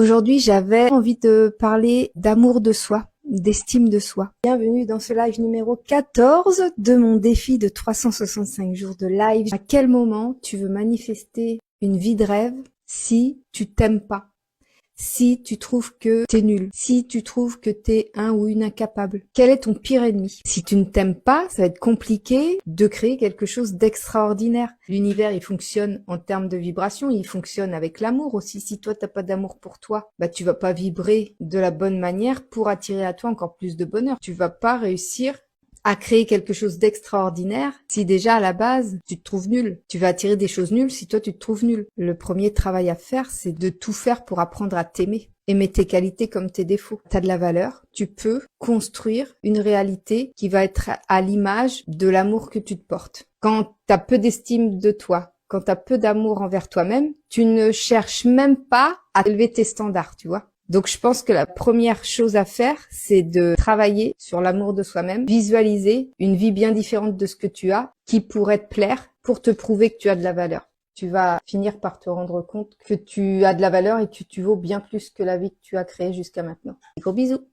Aujourd'hui, j'avais envie de parler d'amour de soi, d'estime de soi. Bienvenue dans ce live numéro 14 de mon défi de 365 jours de live. À quel moment tu veux manifester une vie de rêve si tu t'aimes pas? Si tu trouves que t'es nul, si tu trouves que t'es un ou une incapable, quel est ton pire ennemi? Si tu ne t'aimes pas, ça va être compliqué de créer quelque chose d'extraordinaire. L'univers, il fonctionne en termes de vibration, il fonctionne avec l'amour aussi. Si toi, t'as pas d'amour pour toi, tu vas pas vibrer de la bonne manière pour attirer à toi encore plus de bonheur. Tu vas pas réussir à créer quelque chose d'extraordinaire si déjà à la base tu te trouves nul. Tu vas attirer des choses nulles si toi tu te trouves nul. Le premier travail à faire, c'est de tout faire pour apprendre à t'aimer. Aimer tes qualités comme tes défauts. T'as de la valeur, tu peux construire une réalité qui va être à l'image de l'amour que tu te portes. Quand t'as peu d'estime de toi, quand t'as peu d'amour envers toi-même, tu ne cherches même pas à élever tes standards, tu vois. Donc je pense que la première chose à faire, c'est de travailler sur l'amour de soi-même, visualiser une vie bien différente de ce que tu as, qui pourrait te plaire pour te prouver que tu as de la valeur. Tu vas finir par te rendre compte que tu as de la valeur et que tu vaux bien plus que la vie que tu as créée jusqu'à maintenant. Gros bisous!